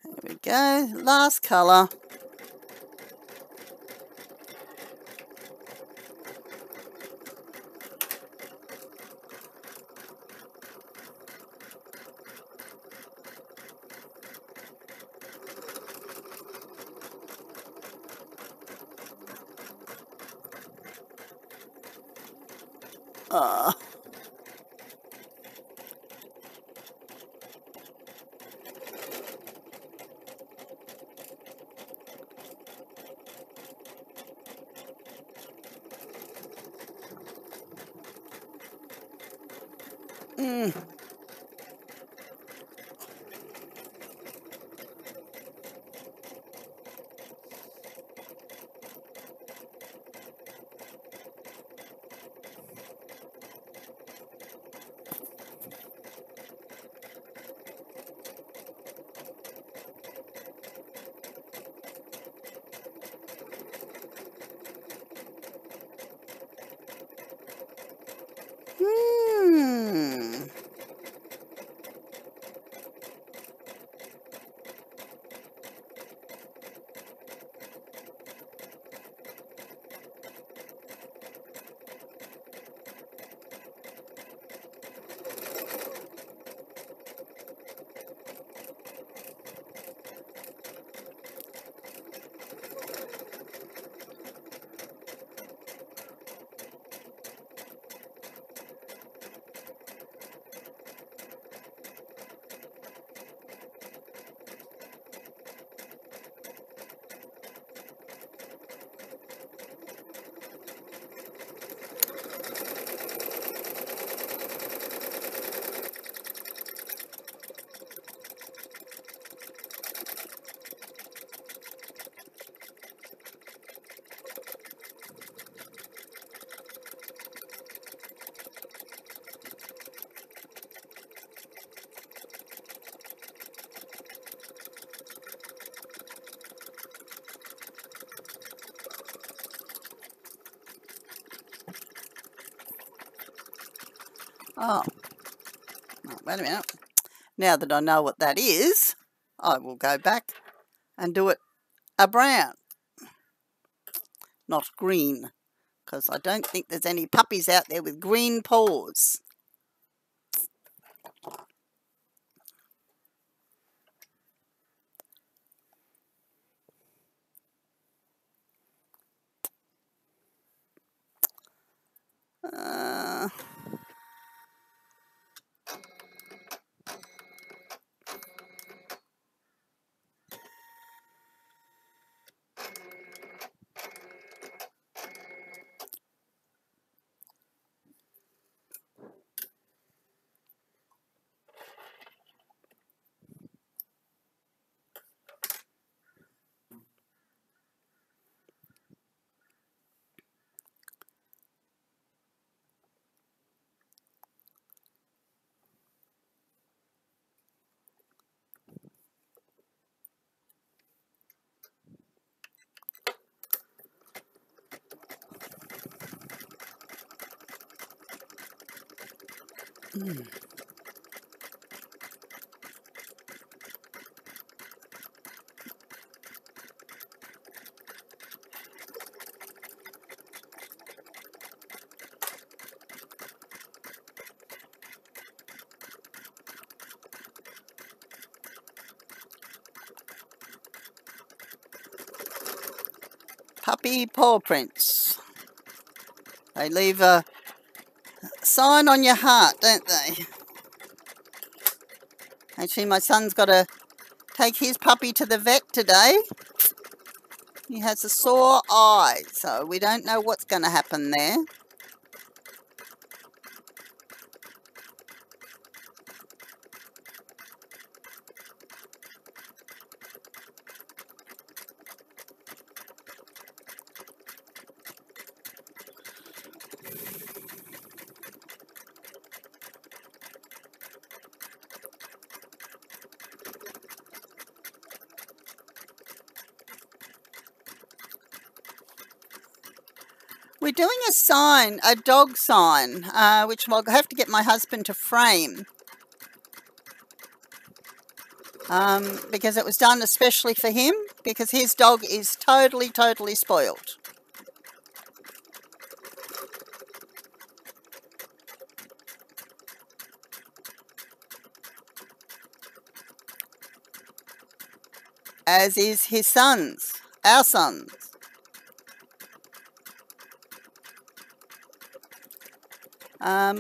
There we go. Last colour. Oh, wait a minute. Now that I know what that is, I will go back and do it a brown, not green, because I don't think there's any puppies out there with green paws. Puppy paw prints. They leave a sign on your heart, don't they? Actually, my son's got to take his puppy to the vet today. He has a sore eye, so we don't know what's going to happen there. We're doing a sign, a dog sign, which I'll have to get my husband to frame. Because it was done especially for him, because his dog is totally spoiled. As is his sons, our sons.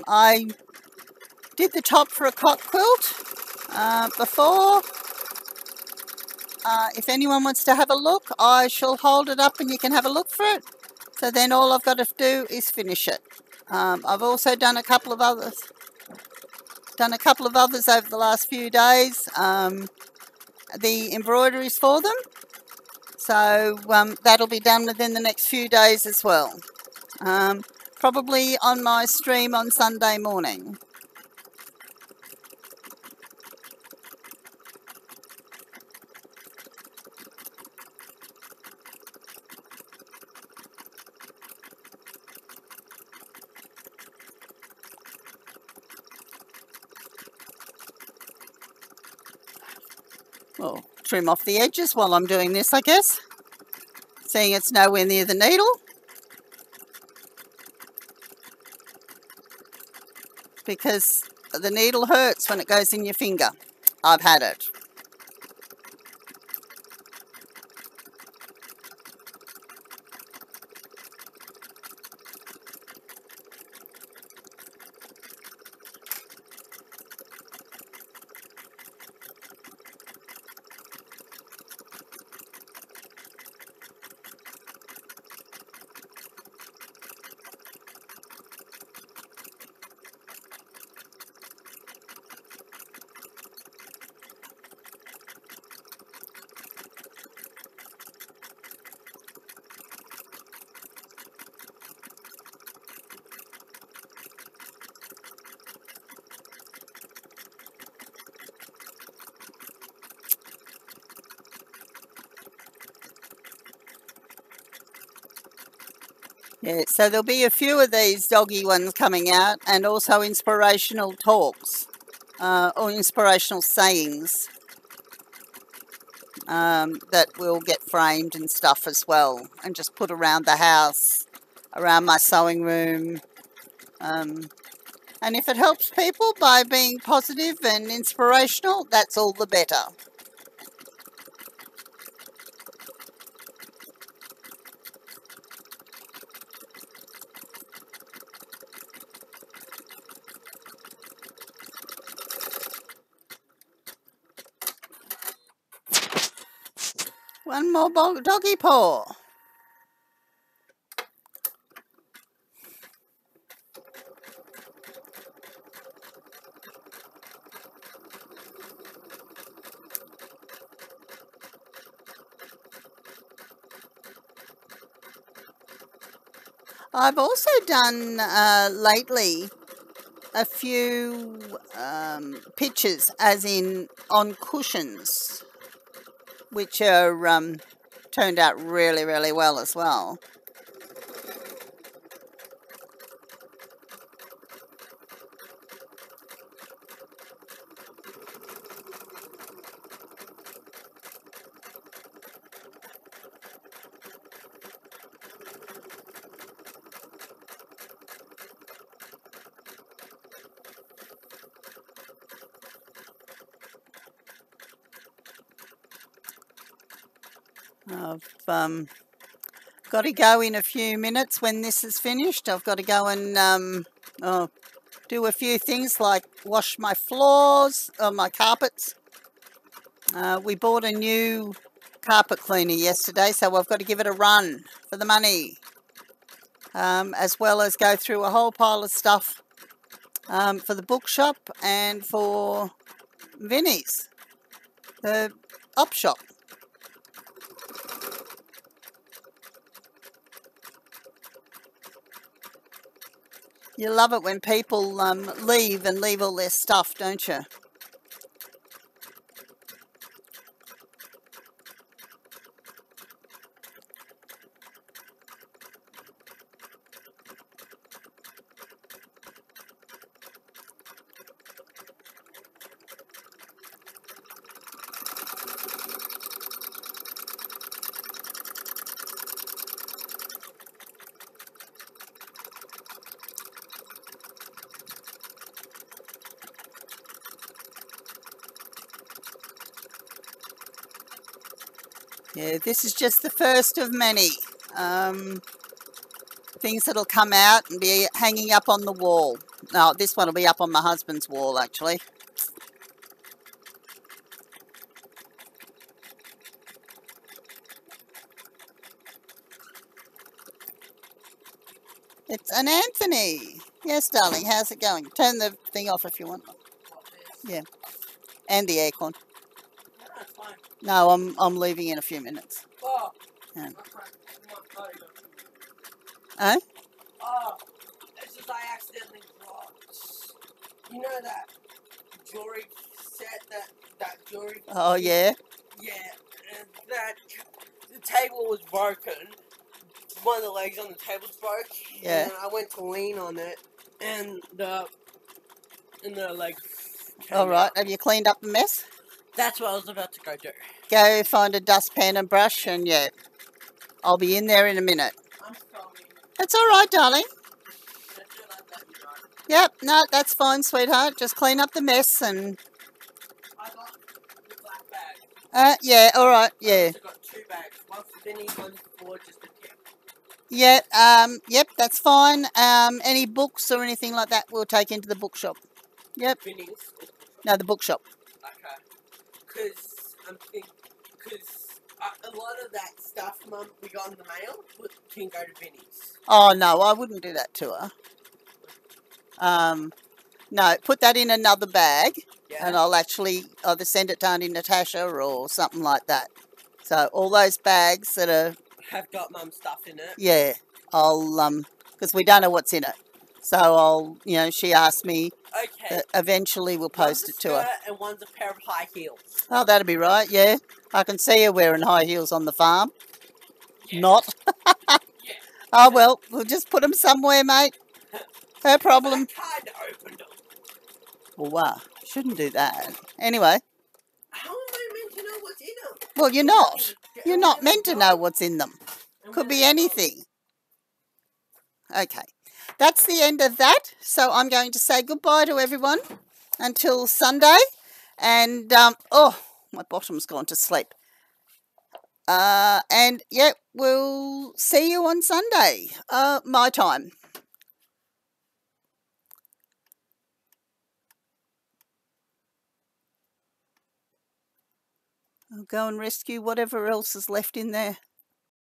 I did the top for a cot quilt before. If anyone wants to have a look, I shall hold it up and you can have a look for it. So then all I've got to do is finish it. I've also done a couple of others. Over the last few days. The embroideries for them. So that'll be done within the next few days as well. Probably on my stream on Sunday morning. Well, trim off the edges while I'm doing this, I guess. Seeing it's nowhere near the needle. Because the needle hurts when it goes in your finger. I've had it. Yeah, so there'll be a few of these doggy ones coming out, and also inspirational talks or inspirational sayings that will get framed and stuff as well, and just put around the house, around my sewing room. And if it helps people by being positive and inspirational, that's all the better. One more doggy paw. I've also done lately a few pictures, as in on cushions, which are turned out really well as well. I've got to go in a few minutes when this is finished. I've got to go and do a few things like wash my floors or my carpets. We bought a new carpet cleaner yesterday, so I've got to give it a run for the money, as well as go through a whole pile of stuff for the bookshop and for Vinnie's, the op shop. You love it when people leave and leave all their stuff, don't you? Yeah, this is just the first of many things that'll come out and be hanging up on the wall. No, this one will be up on my husband's wall, actually. It's an Anthony. Yes, darling, how's it going? Turn the thing off if you want. Yeah, and the aircon. No, it's fine. No, I'm leaving in a few minutes. Oh. Yeah. Okay. Oh? Oh, it's just I accidentally dropped. You know that jewelry set, that jewelry. Oh, yeah. Yeah, and the table was broken. One of the legs on the table's broke. Yeah. And I went to lean on it, and the leg. All right. Have you cleaned up the mess? That's what I was about to go do. Go find a dustpan and brush, and yeah, I'll be in there in a minute. I'm sorry. That's all right, darling. Yep, no, that's fine, sweetheart. Just clean up the mess and... I got the black bag. Yeah, all right, yeah. I got 2 bags. One for Vinny, one for just a tip. Yeah, yep, that's fine. Any books or anything like that we'll take into the bookshop. Yep. Vinny's? No, the bookshop. Okay. Because I'm thinking... Because a lot of that stuff, Mum, we got in the mail can go to Vinny's. Oh, no, I wouldn't do that to her. No, put that in another bag, yeah, and I'll actually either send it to Auntie Natasha or something like that. So all those bags that are... have got Mum's stuff in it. Yeah, I'll, because we don't know what's in it. So I'll, you know, she asked me. Okay. Eventually we'll post it to her. And one's a pair of high heels. Oh, that'll be right, yeah. I can see her wearing high heels on the farm. Yeah. Not. Yeah. Oh, well, we'll just put them somewhere, mate. Her problem. I kind of opened them. Well, wow, shouldn't do that. Anyway. How am I meant to know what's in them? Well, you're not. You're not meant to know what's in them. Could be anything. Okay. That's the end of that. So I'm going to say goodbye to everyone until Sunday. And, oh, my bottom's gone to sleep. And, yeah, we'll see you on Sunday, my time. I'll go and rescue whatever else is left in there.